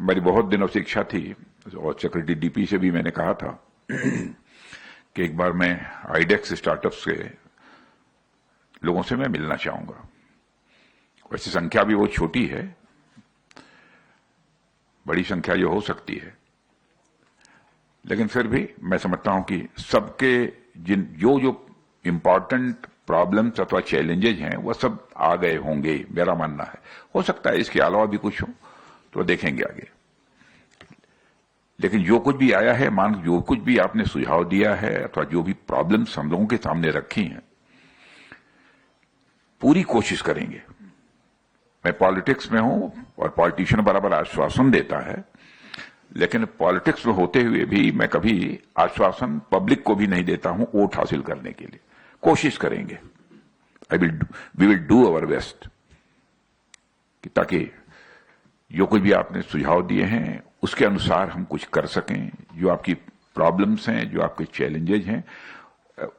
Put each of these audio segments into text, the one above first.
मेरी बहुत दिनों से इच्छा थी और सेक्रेटरी डीपी से भी मैंने कहा था कि एक बार मैं आईडेक्स स्टार्टअप्स के लोगों से मैं मिलना चाहूंगा। वैसे संख्या भी वो छोटी है, बड़ी संख्या ये हो सकती है, लेकिन फिर भी मैं समझता हूं कि सबके जो इंपॉर्टेंट प्रॉब्लम्स अथवा चैलेंजेज हैं वो सब आ गए होंगे, मेरा मानना है। हो सकता है इसके अलावा भी कुछ हो तो देखेंगे आगे, लेकिन जो कुछ भी आया है, जो कुछ भी आपने सुझाव दिया है अथवा जो भी प्रॉब्लम्स हम लोगों के सामने रखी हैं, पूरी कोशिश करेंगे। मैं पॉलिटिक्स में हूं और पॉलिटिशियन बराबर आश्वासन देता है, लेकिन पॉलिटिक्स में होते हुए भी मैं कभी आश्वासन पब्लिक को भी नहीं देता हूं वोट हासिल करने के लिए। कोशिश करेंगे, we will do our best, ताकि जो कुछ भी आपने सुझाव दिए हैं उसके अनुसार हम कुछ कर सकें। जो आपकी प्रॉब्लम्स हैं, जो आपके चैलेंजेज हैं,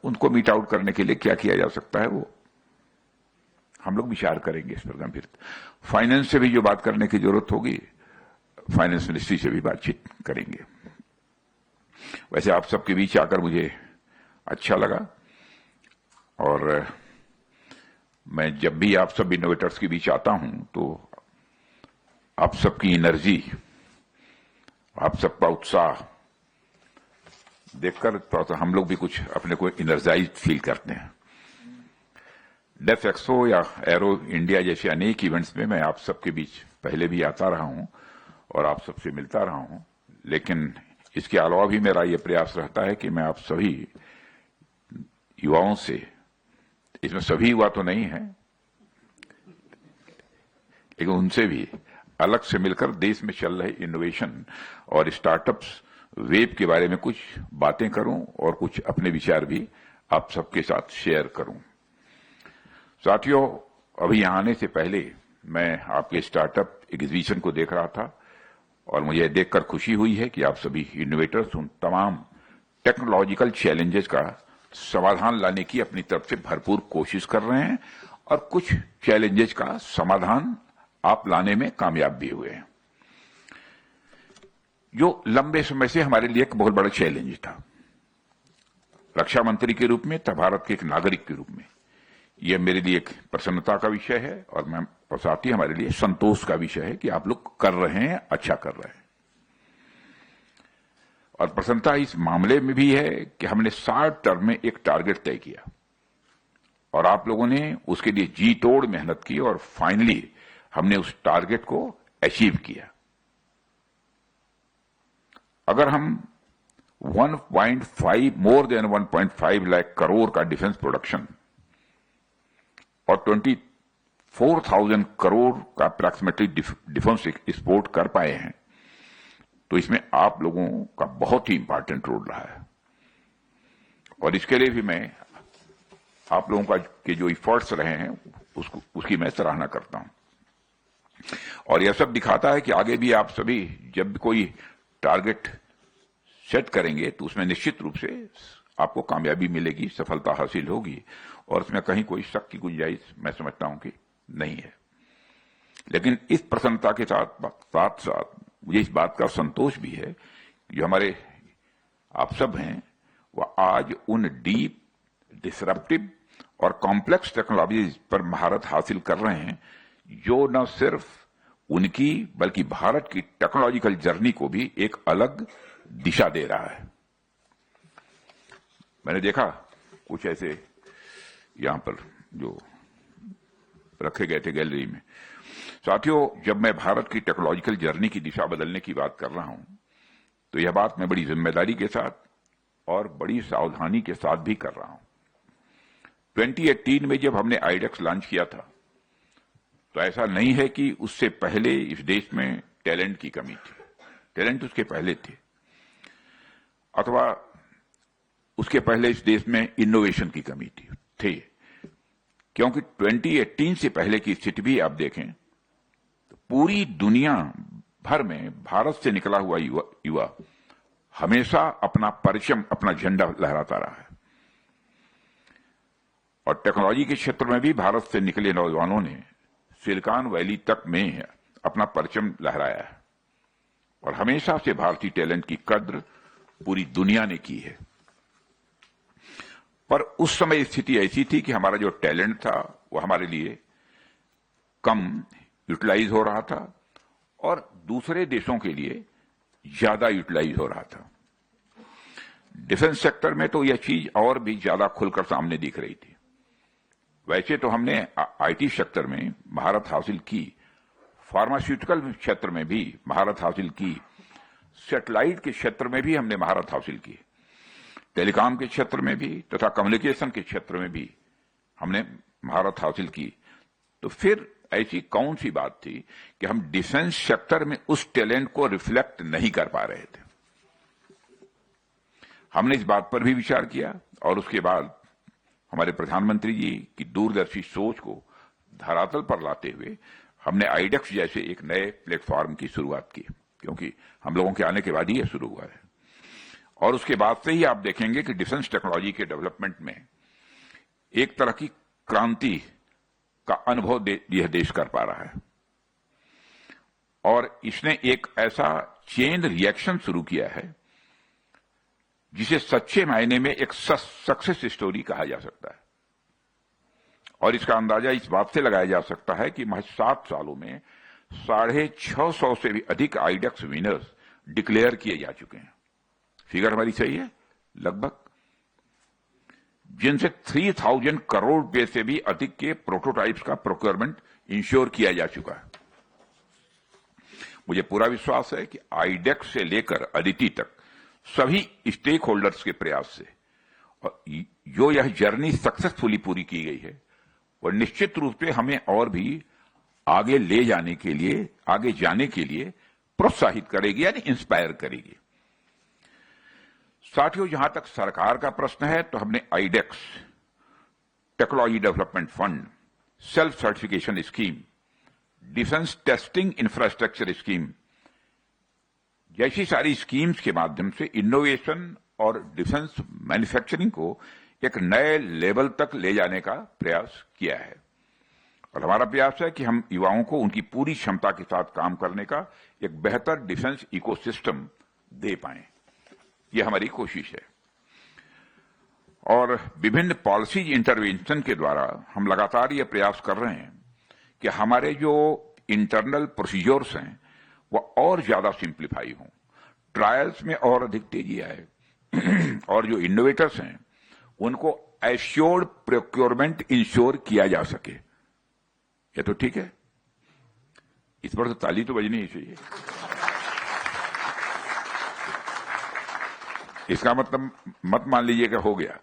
उनको मीट आउट करने के लिए क्या किया जा सकता है वो हम लोग विचार करेंगे इस पर गंभीर। फाइनेंस से भी जो बात करने की जरूरत होगी, फाइनेंस मिनिस्ट्री से भी बातचीत करेंगे। वैसे आप सबके बीच आकर मुझे अच्छा लगा, और मैं जब भी आप सब इनोवेटर्स के बीच आता हूं तो आप सबकी एनर्जी, आप सबका उत्साह देखकर तो हम लोग भी कुछ अपने को एनर्जाइज फील करते हैं। डेफ एक्सपो या एरो इंडिया जैसे अनेक इवेंट्स में मैं आप सबके बीच पहले भी आता रहा हूं और आप सबसे मिलता रहा हूं, लेकिन इसके अलावा भी मेरा यह प्रयास रहता है कि मैं आप सभी युवाओं से, इसमें सभी युवा तो नहीं है, लेकिन उनसे भी अलग से मिलकर देश में चल रहे इनोवेशन और स्टार्टअप्स वेब के बारे में कुछ बातें करूं और कुछ अपने विचार भी आप सबके साथ शेयर करूं। साथियों, अभी यहां आने से पहले मैं आपके स्टार्टअप एग्जीबिशन को देख रहा था और मुझे देखकर खुशी हुई है कि आप सभी इनोवेटर्स उन तमाम टेक्नोलॉजिकल चैलेंजेस का समाधान लाने की अपनी तरफ से भरपूर कोशिश कर रहे हैं और कुछ चैलेंजेस का समाधान आप लाने में कामयाब भी हुए हैं, जो लंबे समय से हमारे लिए एक बहुत बड़ा चैलेंज था। रक्षा मंत्री के रूप में तथा भारत के एक नागरिक के रूप में यह मेरे लिए एक प्रसन्नता का विषय है और साथ ही हमारे लिए संतोष का विषय है कि आप लोग कर रहे हैं, अच्छा कर रहे हैं। और प्रसन्नता इस मामले में भी है कि हमने 60 टर्म में एक टारगेट तय किया और आप लोगों ने उसके लिए जी तोड़ मेहनत की और फाइनली हमने उस टारगेट को अचीव किया। अगर हम मोर देन 1.5 लाख करोड़ का डिफेंस प्रोडक्शन और 24,000 करोड़ का अप्रॉक्सीमेटली डिफेंस एक्सपोर्ट कर पाए हैं, तो इसमें आप लोगों का बहुत ही इंपॉर्टेंट रोल रहा है और इसके लिए भी मैं आप लोगों का के जो इफर्ट्स रहे हैं उसकी मैं सराहना करता हूं। और यह सब दिखाता है कि आगे भी आप सभी जब कोई टारगेट सेट करेंगे तो उसमें निश्चित रूप से आपको कामयाबी मिलेगी, सफलता हासिल होगी और उसमें कहीं कोई शक की गुंजाइश मैं समझता हूं कि नहीं है। लेकिन इस प्रसन्नता के साथ साथ मुझे इस बात का संतोष भी है कि जो हमारे आप सब हैं वह आज उन डीप, डिसरप्टिव और कॉम्प्लेक्स टेक्नोलॉजीज पर महारत हासिल कर रहे हैं जो न सिर्फ उनकी बल्कि भारत की टेक्नोलॉजिकल जर्नी को भी एक अलग दिशा दे रहा है। मैंने देखा कुछ ऐसे यहां पर जो रखे गए थे गैलरी में। साथियों, जब मैं भारत की टेक्नोलॉजिकल जर्नी की दिशा बदलने की बात कर रहा हूं तो यह बात मैं बड़ी जिम्मेदारी के साथ और बड़ी सावधानी के साथ भी कर रहा हूं। 2018 में जब हमने आईडेक्स लॉन्च किया था तो ऐसा नहीं है कि उससे पहले इस देश में टैलेंट की कमी थी। टैलेंट उसके पहले थे, अथवा उसके पहले इस देश में इनोवेशन की कमी थी, क्योंकि 2018 से पहले की स्थिति भी आप देखें तो पूरी दुनिया भर में भारत से निकला हुआ युवा हमेशा अपना परचम, अपना झंडा लहराता रहा है और टेक्नोलॉजी के क्षेत्र में भी भारत से निकले नौजवानों ने सिलिकॉन वैली तक में अपना परचम लहराया है। और हमेशा से भारतीय टैलेंट की कद्र पूरी दुनिया ने की है। पर उस समय स्थिति ऐसी थी कि हमारा जो टैलेंट था वो हमारे लिए कम यूटिलाइज हो रहा था और दूसरे देशों के लिए ज्यादा यूटिलाइज हो रहा था। डिफेंस सेक्टर में तो यह चीज और भी ज्यादा खुलकर सामने दिख रही थी। वैसे तो हमने आईटी सेक्टर में महारत हासिल की, फार्मास्यूटिकल क्षेत्र में भी महारत हासिल की, सैटेलाइट के क्षेत्र में भी हमने महारत हासिल की, टेलीकॉम के क्षेत्र में भी तथा कम्युनिकेशन के क्षेत्र में भी हमने महारत हासिल की। तो फिर ऐसी कौन सी बात थी कि हम डिफेंस सेक्टर में उस टैलेंट को रिफ्लेक्ट नहीं कर पा रहे थे। हमने इस बात पर भी विचार किया और उसके बाद हमारे प्रधानमंत्री जी की दूरदर्शी सोच को धरातल पर लाते हुए हमने आईडेक्स जैसे एक नए प्लेटफॉर्म की शुरुआत की, क्योंकि हम लोगों के आने के बाद ही यह शुरू हुआ है। और उसके बाद से ही आप देखेंगे कि डिफेंस टेक्नोलॉजी के डेवलपमेंट में एक तरह की क्रांति का अनुभव यह देश कर पा रहा है और इसने एक ऐसा चेन रिएक्शन शुरू किया है जिसे सच्चे मायने में एक सक्सेस स्टोरी कहा जा सकता है। और इसका अंदाजा इस बात से लगाया जा सकता है कि महज 7 सालों में 650 से भी अधिक आईडेक्स विनर्स डिक्लेयर किए जा चुके हैं। फिगर हमारी सही है लगभग, जिनसे 3000 करोड़ रुपए से भी अधिक के प्रोटोटाइप्स का प्रोक्योरमेंट इंश्योर किया जा चुका है। मुझे पूरा विश्वास है कि आईडेक्स से लेकर अदिति तक सभी स्टेक होल्डर्स के प्रयास से और जो यह जर्नी सक्सेसफुली पूरी की गई है और निश्चित रूप से हमें और भी आगे ले जाने के लिए, आगे जाने के लिए प्रोत्साहित करेगी यानी इंस्पायर करेगी। साथियों, जहां तक सरकार का प्रश्न है तो हमने iDEX, technology development fund, self certification scheme, defence testing infrastructure scheme जैसी सारी स्कीम्स के माध्यम से इनोवेशन और डिफेंस मैन्युफैक्चरिंग को एक नए लेवल तक ले जाने का प्रयास किया है। और हमारा प्रयास है कि हम युवाओं को उनकी पूरी क्षमता के साथ काम करने का एक बेहतर डिफेंस इकोसिस्टम दे पाएं। यह हमारी कोशिश है। और विभिन्न पॉलिसीज इंटरवेंशन के द्वारा हम लगातार यह प्रयास कर रहे हैं कि हमारे जो इंटरनल प्रोसीजर्स हैं वह और ज्यादा सिंप्लीफाई हों, ट्रायल्स में और अधिक तेजी आए और जो इनोवेटर्स हैं उनको एश्योर्ड प्रोक्योरमेंट इंश्योर किया जा सके। ये तो ठीक है, इस पर तो ताली तो बजनी ही चाहिए। इसका मतलब मत मान लीजिए कि हो गया,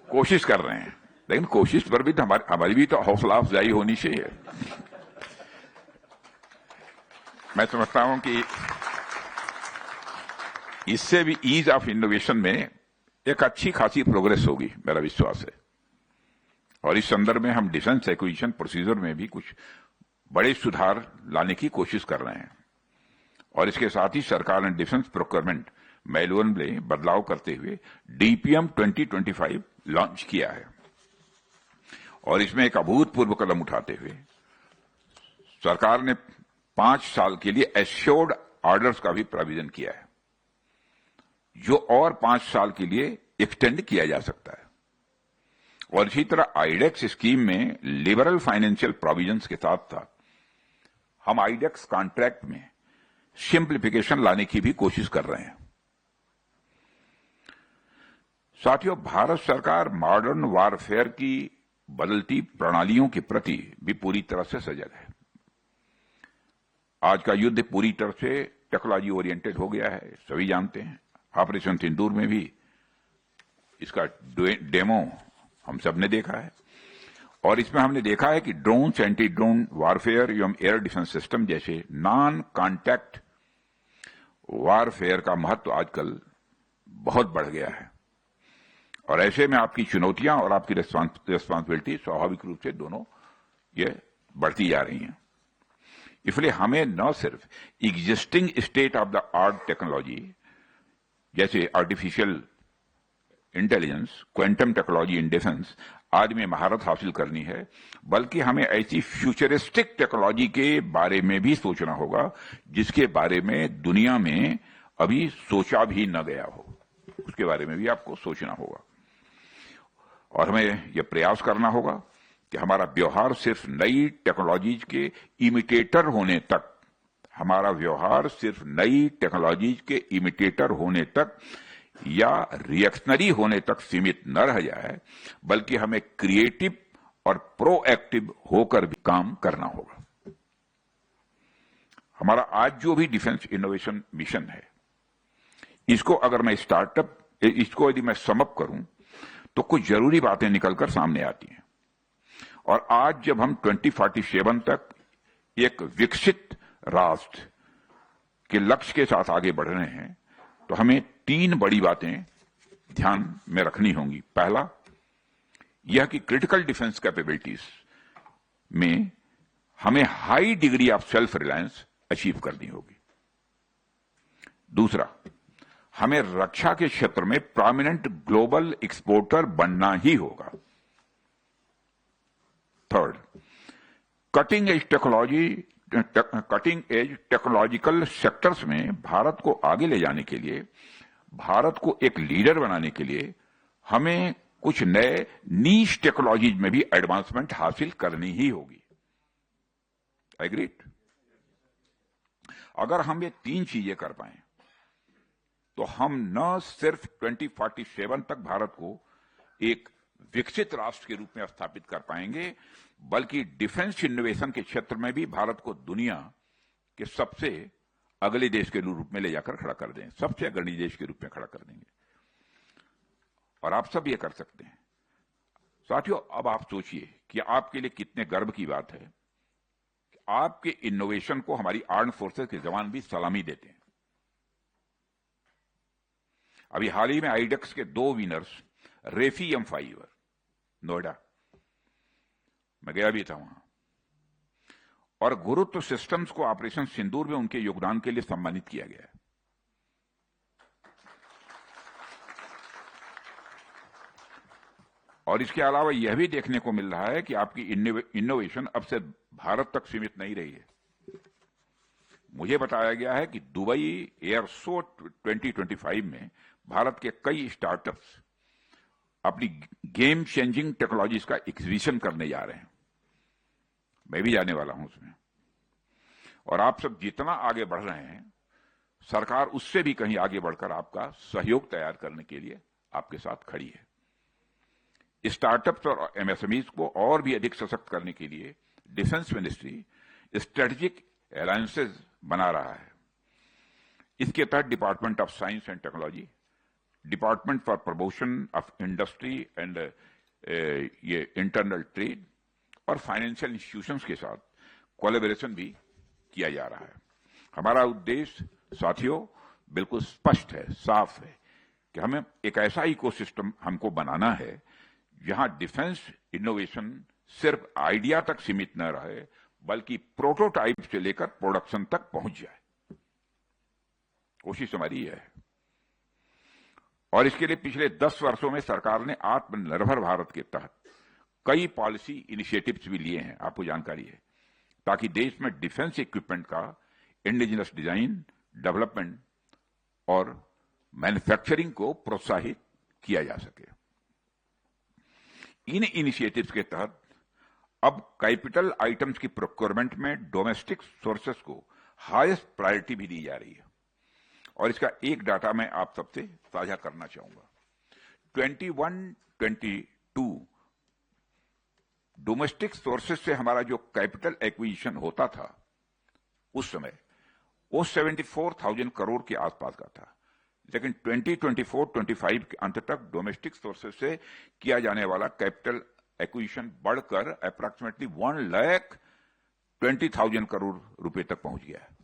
कोशिश कर रहे हैं, लेकिन कोशिश पर भी तो हमारी भी तो हौसला अफजाई होनी चाहिए। मैं समझता हूं कि इससे भी ईज ऑफ इनोवेशन में एक अच्छी खासी प्रोग्रेस होगी, मेरा विश्वास है। और इस संदर्भ में हम डिफेंस एक्विजिशन प्रोसीजर में भी कुछ बड़े सुधार लाने की कोशिश कर रहे हैं। और इसके साथ ही सरकार ने डिफेंस प्रोक्योरमेंट मैनुअल में बदलाव करते हुए डीपीएम 2025 लॉन्च किया है। और इसमें एक अभूतपूर्व कदम उठाते हुए सरकार ने 5 साल के लिए एश्योर्ड ऑर्डर्स का भी प्रोविजन किया है, जो और 5 साल के लिए एक्सटेंड किया जा सकता है। और इसी तरह आईडेक्स स्कीम में लिबरल फाइनेंशियल प्रोविजंस के साथ साथ हम आईडेक्स कॉन्ट्रैक्ट में सिंप्लीफिकेशन लाने की भी कोशिश कर रहे हैं। साथियों, भारत सरकार मॉडर्न वारफेयर की बदलती प्रणालियों के प्रति भी पूरी तरह से सजग है। आज का युद्ध पूरी तरह से टेक्नोलॉजी ओरिएंटेड हो गया है, सभी जानते हैं। ऑपरेशन सिंदूर में भी इसका डेमो हम सब ने देखा है। और इसमें हमने देखा है कि ड्रोन, एंटी ड्रोन वारफेयर एवं एयर डिफेंस सिस्टम जैसे नॉन कॉन्टैक्ट वारफेयर का महत्व आजकल बहुत बढ़ गया है। और ऐसे में आपकी चुनौतियां और आपकी रिस्पांसिबिलिटी स्वाभाविक रूप से दोनों ये बढ़ती जा रही हैं। इसलिए हमें न सिर्फ existing state of the art technology जैसे artificial intelligence, quantum technology in defence आज में महारत हासिल करनी है, बल्कि हमें ऐसी फ्यूचरिस्टिक टेक्नोलॉजी के बारे में भी सोचना होगा जिसके बारे में दुनिया में अभी सोचा भी न गया हो। उसके बारे में भी आपको सोचना होगा और हमें यह प्रयास करना होगा कि हमारा व्यवहार सिर्फ नई टेक्नोलॉजीज के इमिटेटर होने तक, हमारा व्यवहार सिर्फ नई टेक्नोलॉजीज के इमिटेटर होने तक या रिएक्शनरी होने तक सीमित न रह जाए, बल्कि हमें क्रिएटिव और प्रोएक्टिव होकर भी काम करना होगा। हमारा आज जो भी डिफेंस इनोवेशन मिशन है, इसको अगर मैं इसको यदि मैं समअप करूं तो कुछ जरूरी बातें निकलकर सामने आती हैं। और आज जब हम 2047 तक एक विकसित राष्ट्र के लक्ष्य के साथ आगे बढ़ रहे हैं, तो हमें 3 बड़ी बातें ध्यान में रखनी होंगी। पहला, यह कि क्रिटिकल डिफेंस कैपेबिलिटीज में हमें high degree of self reliance achieve करनी होगी। दूसरा, हमें रक्षा के क्षेत्र में प्रोमिनेंट ग्लोबल एक्सपोर्टर बनना ही होगा। Third, cutting edge technological sectors में भारत को आगे ले जाने के लिए, भारत को एक लीडर बनाने के लिए हमें कुछ नए नीश टेक्नोलॉजीज में भी एडवांसमेंट हासिल करनी ही होगी। एग्रीड? अगर हम ये 3 चीजें कर पाए तो हम न सिर्फ 2047 तक भारत को एक विकसित राष्ट्र के रूप में स्थापित कर पाएंगे, बल्कि डिफेंस इनोवेशन के क्षेत्र में भी भारत को दुनिया के सबसे अगले देश के रूप में ले जाकर खड़ा कर दें, सबसे अग्रणी देश के रूप में खड़ा कर देंगे। और आप सब ये कर सकते हैं। साथियों, अब आप सोचिए कि आपके लिए कितने गर्व की बात है कि आपके इनोवेशन को हमारी आर्म्ड फोर्सेस के जवान भी सलामी देते हैं। अभी हाल ही में आईडेक्स के 2 विनर्स, रेफी M5 नोएडा, मैं गया भी था वहां, और गुरुत्व सिस्टम्स को ऑपरेशन सिंदूर में उनके योगदान के लिए सम्मानित किया गया है। और इसके अलावा यह भी देखने को मिल रहा है कि आपकी इनोवेशन अब से भारत तक सीमित नहीं रही है। मुझे बताया गया है कि दुबई एयर शो 2025 में भारत के कई स्टार्टअप्स अपनी गेम चेंजिंग टेक्नोलॉजीज का एग्जीबिशन करने जा रहे हैं। मैं भी जाने वाला हूं उसमें। और आप सब जितना आगे बढ़ रहे हैं, सरकार उससे भी कहीं आगे बढ़कर आपका सहयोग तैयार करने के लिए आपके साथ खड़ी है। स्टार्टअप्स और एमएसएमईज को और भी अधिक सशक्त करने के लिए डिफेंस मिनिस्ट्री स्ट्रेटेजिक अलायंसेज बना रहा है। इसके तहत department of science and technology, department for promotion of industry and ये इंटरनल ट्रेड और फाइनेंशियल इंस्टीट्यूशंस के साथ कोलैबोरेशन भी किया जा रहा है। हमारा उद्देश्य साथियों बिल्कुल स्पष्ट है, साफ है कि हमें एक ऐसा इकोसिस्टम हमको बनाना है जहां डिफेंस इनोवेशन सिर्फ आइडिया तक सीमित न रहे, बल्कि प्रोटोटाइप से लेकर प्रोडक्शन तक पहुंच जाए। कोशिश हमारी यह है। और इसके लिए पिछले 10 वर्षों में सरकार ने आत्मनिर्भर भारत के तहत कई पॉलिसी इनिशिएटिव्स भी लिए हैं, आपको जानकारी है, ताकि देश में डिफेंस इक्विपमेंट का इंडिजिनस डिजाइन, डेवलपमेंट और मैन्युफैक्चरिंग को प्रोत्साहित किया जा सके। इन इनिशिएटिव्स के तहत अब कैपिटल आइटम्स की प्रोक्योरमेंट में डोमेस्टिक सोर्सेस को हाईएस्ट प्रायोरिटी भी दी जा रही है। और इसका एक डाटा मैं आप सबसे साझा करना चाहूंगा। 21-22 डोमेस्टिक सोर्सेस से हमारा जो कैपिटल एक्विजिशन होता था उस समय वो 74,000 करोड़ के आसपास का था, लेकिन 2024-25 के अंत तक डोमेस्टिक सोर्सेस से किया जाने वाला कैपिटल एक्विजिशन बढ़कर अप्रॉक्सीमेटली 1,20,000 करोड़ रुपए तक पहुंच गया है।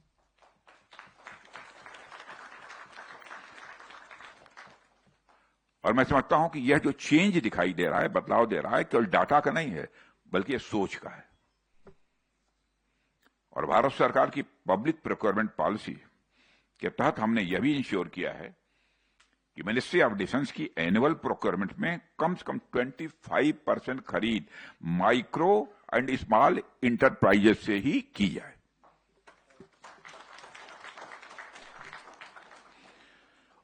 और मैं समझता हूं कि यह जो चेंज दिखाई दे रहा है, बदलाव दे रहा है, केवल डाटा का नहीं है बल्कि यह सोच का है। और भारत सरकार की पब्लिक प्रोक्योरमेंट पॉलिसी के तहत हमने यह भी इंश्योर किया है कि मिनिस्ट्री ऑफ डिफेंस की एनुअल प्रोक्योरमेंट में कम से कम 25% खरीद माइक्रो एंड स्मॉल इंटरप्राइजेस से ही की जाए।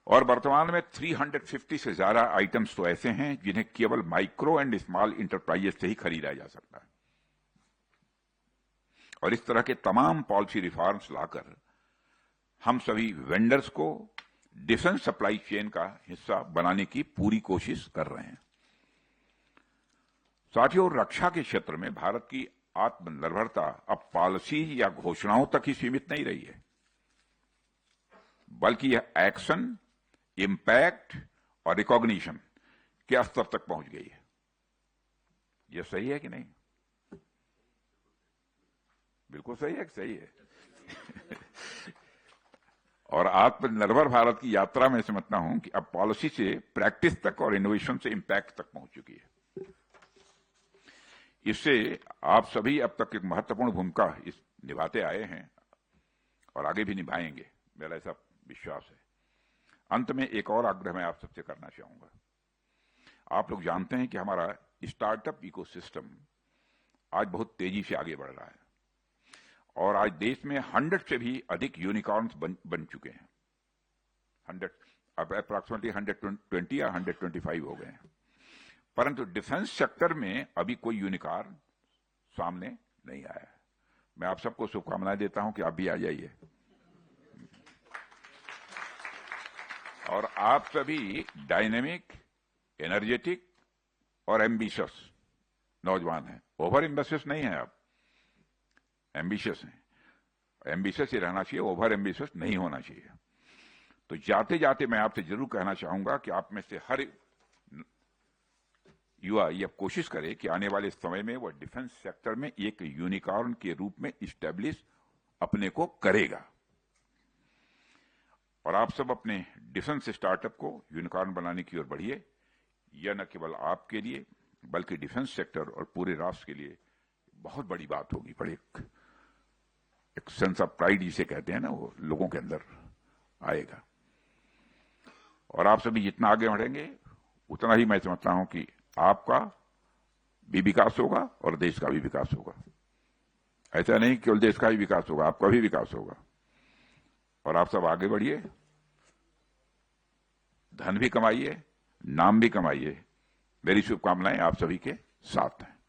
और वर्तमान में 350 से ज्यादा आइटम्स तो ऐसे हैं जिन्हें केवल माइक्रो एंड स्मॉल इंटरप्राइजेस से ही खरीदा जा सकता है। और इस तरह के तमाम पॉलिसी रिफॉर्म्स लाकर हम सभी वेंडर्स को डिफेंस सप्लाई चेन का हिस्सा बनाने की पूरी कोशिश कर रहे हैं। साथियों, रक्षा के क्षेत्र में भारत की आत्मनिर्भरता अब पॉलिसी या घोषणाओं तक ही सीमित नहीं रही है, बल्कि यह एक्शन, इंपैक्ट और रिकॉग्निशन के स्तर तक पहुंच गई है। यह सही है कि नहीं? बिल्कुल सही है कि सही है। और आत्मनिर्भर भारत की यात्रा में समझता हूं कि अब पॉलिसी से प्रैक्टिस तक और इनोवेशन से इंपैक्ट तक पहुंच चुकी है। इससे आप सभी अब तक एक महत्वपूर्ण भूमिका निभाते आए हैं और आगे भी निभाएंगे, मेरा ऐसा विश्वास है। अंत में एक और आग्रह मैं आप सबसे करना चाहूंगा। आप लोग जानते हैं कि हमारा स्टार्टअप इकोसिस्टम आज बहुत तेजी से आगे बढ़ रहा है और आज देश में 100 से भी अधिक यूनिकॉर्न्स बन चुके हैं। 100, अब अप्रॉक्सिमेटली 120 या 125 हो गए हैं। परंतु डिफेंस सेक्टर में अभी कोई यूनिकॉर्न सामने नहीं आया है। मैं आप सबको शुभकामनाएं देता हूं कि आप भी आ जाइए। और आप सभी डायनेमिक, एनर्जेटिक और एम्बिशियस नौजवान हैं। ओवर एम्बिशियस नहीं है आप, एम्बिशियस हैं। एम्बिशियस ही रहना चाहिए, ओवर एम्बिशियस नहीं होना चाहिए। तो जाते जाते मैं आपसे जरूर कहना चाहूंगा कि आप में से हर युवा यह कोशिश करे कि आने वाले समय में वह डिफेंस सेक्टर में एक यूनिकॉर्न के रूप में इस्टेब्लिश अपने को करेगा। और आप सब अपने डिफेंस स्टार्टअप को यूनिकॉर्न बनाने की ओर बढ़िए। यह न केवल आपके लिए बल्कि डिफेंस सेक्टर और पूरे राष्ट्र के लिए बहुत बड़ी बात होगी। बड़े एक सेंस ऑफ प्राइड जिसे कहते हैं ना, वो लोगों के अंदर आएगा। और आप सभी जितना आगे बढ़ेंगे उतना ही मैं समझता हूं कि आपका भी विकास होगा और देश का भी विकास होगा। ऐसा नहीं केवल देश का ही विकास होगा, आपका भी विकास होगा। और आप सब आगे बढ़िए, धन भी कमाइए, नाम भी कमाइए। मेरी शुभकामनाएं आप सभी के साथ हैं।